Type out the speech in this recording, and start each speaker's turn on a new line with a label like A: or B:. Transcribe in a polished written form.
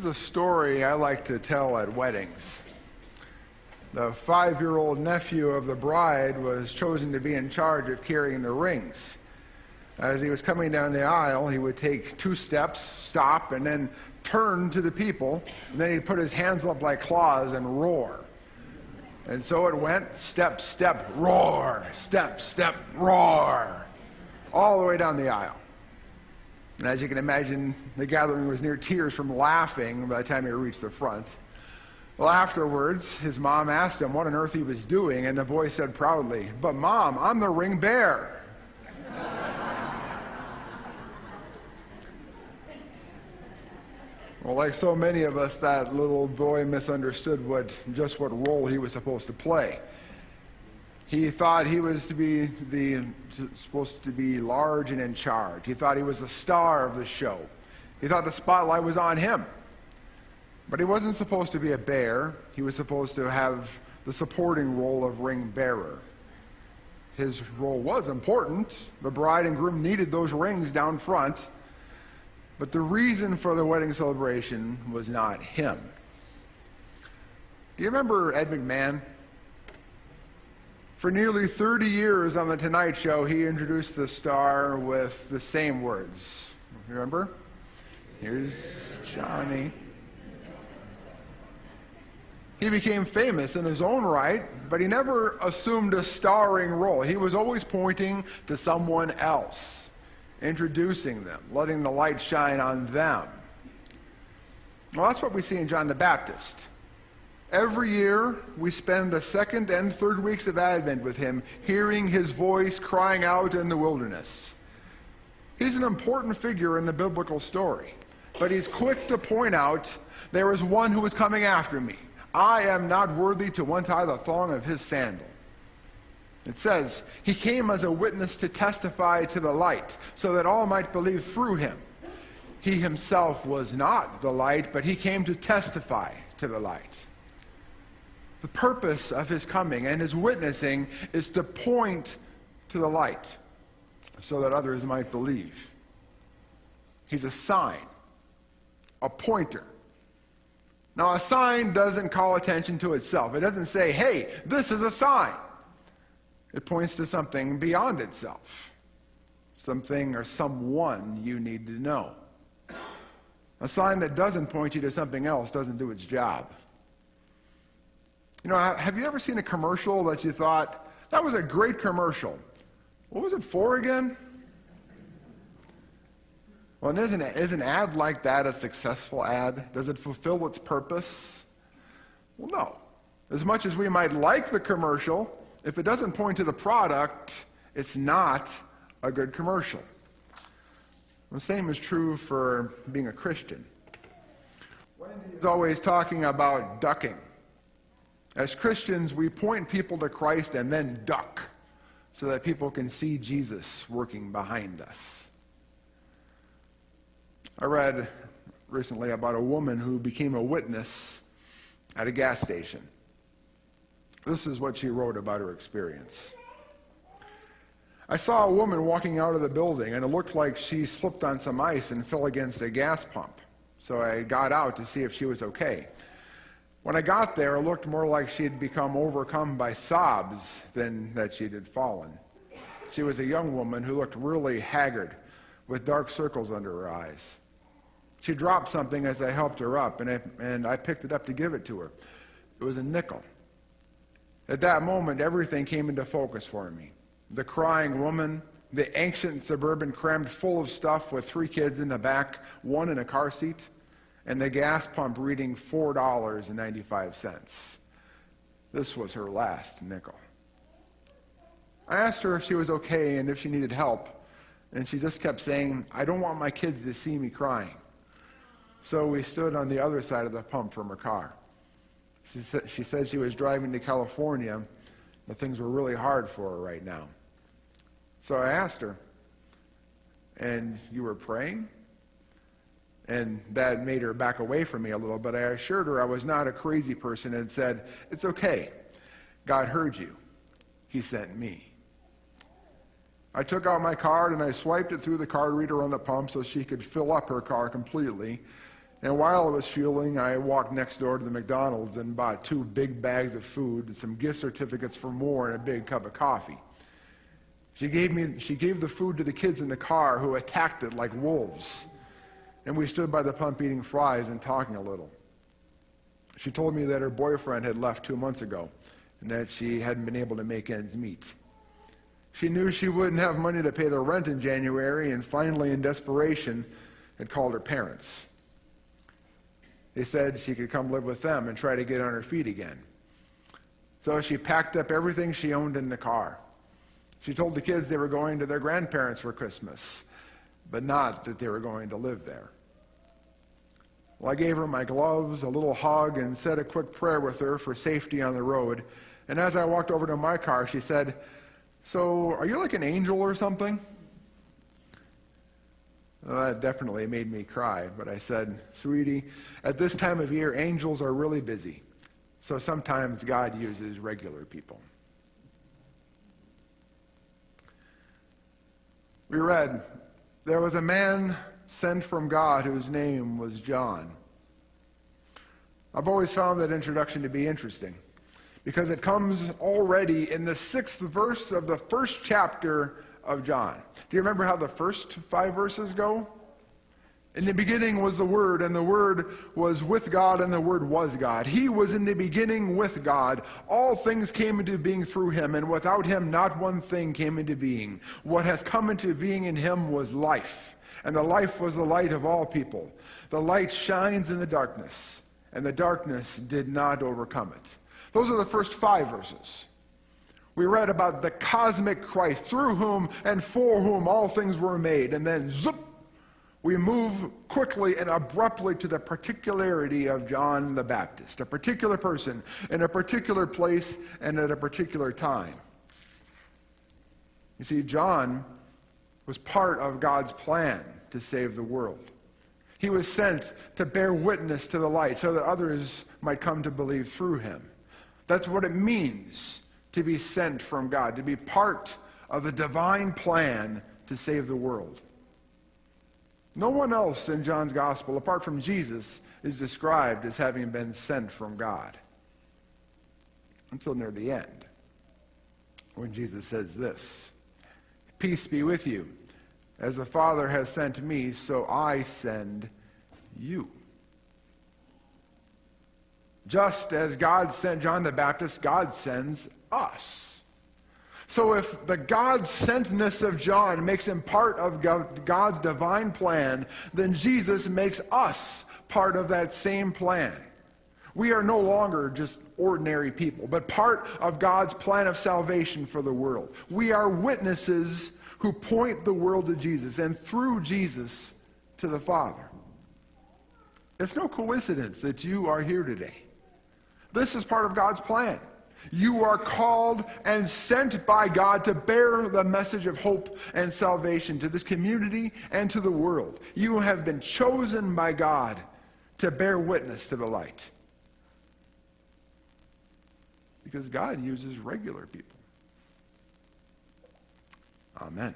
A: There's a story I like to tell at weddings. The 5-year-old nephew of the bride was chosen to be in charge of carrying the rings. As he was coming down the aisle, he would take 2 steps, stop, and then turn to the people, and then he'd put his hands up like claws and roar. And so it went, step, step, roar, step, step, roar, all the way down the aisle. And as you can imagine, the gathering was near tears from laughing by the time he reached the front. Well, afterwards, his mom asked him what on earth he was doing, and the boy said proudly, "But Mom, I'm the ring bearer." Well, like so many of us, that little boy misunderstood just what role he was supposed to play. He thought he was supposed to be large and in charge. He thought he was the star of the show. He thought the spotlight was on him. But he wasn't supposed to be a bear. He was supposed to have the supporting role of ring bearer. His role was important. The bride and groom needed those rings down front. But the reason for the wedding celebration was not him. Do you remember Ed McMahon? For nearly 30 years on The Tonight Show, he introduced the star with the same words. Remember? "Here's Johnny." He became famous in his own right, but he never assumed a starring role. He was always pointing to someone else, introducing them, letting the light shine on them. Well, that's what we see in John the Baptist. Every year, we spend the 2nd and 3rd weeks of Advent with him, hearing his voice crying out in the wilderness. He's an important figure in the biblical story, but he's quick to point out, "There is one who is coming after me. I am not worthy to untie the thong of his sandal." It says, "He came as a witness to testify to the light, so that all might believe through him. He himself was not the light, but he came to testify to the light." The purpose of his coming and his witnessing is to point to the light so that others might believe. He's a sign, a pointer. Now, a sign doesn't call attention to itself. It doesn't say, "Hey, this is a sign." It points to something beyond itself, something or someone you need to know. A sign that doesn't point you to something else doesn't do its job. You know, have you ever seen a commercial that you thought, "That was a great commercial. What was it for again?" Well, and is an ad like that a successful ad? Does it fulfill its purpose? Well, no. As much as we might like the commercial, if it doesn't point to the product, it's not a good commercial. The same is true for being a Christian. Wendy is always talking about ducking. As Christians, we point people to Christ and then duck so that people can see Jesus working behind us. I read recently about a woman who became a witness at a gas station. This is what she wrote about her experience. "I saw a woman walking out of the building, and it looked like she slipped on some ice and fell against a gas pump. So I got out to see if she was okay. When I got there, it looked more like she had become overcome by sobs than that she had fallen. She was a young woman who looked really haggard, with dark circles under her eyes. She dropped something as I helped her up, and I picked it up to give it to her. It was a nickel. At that moment, everything came into focus for me. The crying woman, the ancient Suburban crammed full of stuff with 3 kids in the back, 1 in a car seat, and the gas pump reading $4.95. This was her last nickel. I asked her if she was okay and if she needed help, and she just kept saying, "I don't want my kids to see me crying." So we stood on the other side of the pump from her car. She said she was driving to California, but things were really hard for her right now. So I asked her, "And you were praying?" And that made her back away from me a little, but I assured her I was not a crazy person and said, "It's okay. God heard you. He sent me." I took out my card and I swiped it through the card reader on the pump so she could fill up her car completely. And while I was fueling, I walked next door to the McDonald's and bought 2 big bags of food, some gift certificates for more, and a big cup of coffee. She gave the food to the kids in the car, who attacked it like wolves. And we stood by the pump eating fries and talking a little. She told me that her boyfriend had left 2 months ago and that she hadn't been able to make ends meet. She knew she wouldn't have money to pay the rent in January, and finally, in desperation, had called her parents. They said she could come live with them and try to get on her feet again. So she packed up everything she owned in the car. She told the kids they were going to their grandparents for Christmas, but not that they were going to live there. Well, I gave her my gloves, a little hug, and said a quick prayer with her for safety on the road. And as I walked over to my car, she said, "So, are you like an angel or something?" Well, that definitely made me cry, but I said, "Sweetie, at this time of year, angels are really busy. So sometimes God uses regular people." We read, there was a man sent from God whose name was John. I've always found that introduction to be interesting because it comes already in the 6th verse of the 1st chapter of John. Do you remember how the first 5 verses go? In the beginning was the Word, and the Word was with God, and the Word was God. He was in the beginning with God. All things came into being through him, and without him not one thing came into being. What has come into being in him was life, and the life was the light of all people. The light shines in the darkness, and the darkness did not overcome it. Those are the first 5 verses. We read about the cosmic Christ, through whom and for whom all things were made, and then zoop, we move quickly and abruptly to the particularity of John the Baptist, a particular person in a particular place and at a particular time. You see, John was part of God's plan to save the world. He was sent to bear witness to the light so that others might come to believe through him. That's what it means to be sent from God, to be part of the divine plan to save the world. No one else in John's gospel, apart from Jesus, is described as having been sent from God. Until near the end, when Jesus says this, "Peace be with you. As the Father has sent me, so I send you." Just as God sent John the Baptist, God sends us. So if the God-sent-ness of John makes him part of God's divine plan, then Jesus makes us part of that same plan. We are no longer just ordinary people, but part of God's plan of salvation for the world. We are witnesses who point the world to Jesus, and through Jesus to the Father. It's no coincidence that you are here today. This is part of God's plan. You are called and sent by God to bear the message of hope and salvation to this community and to the world. You have been chosen by God to bear witness to the light. Because God uses regular people. Amen.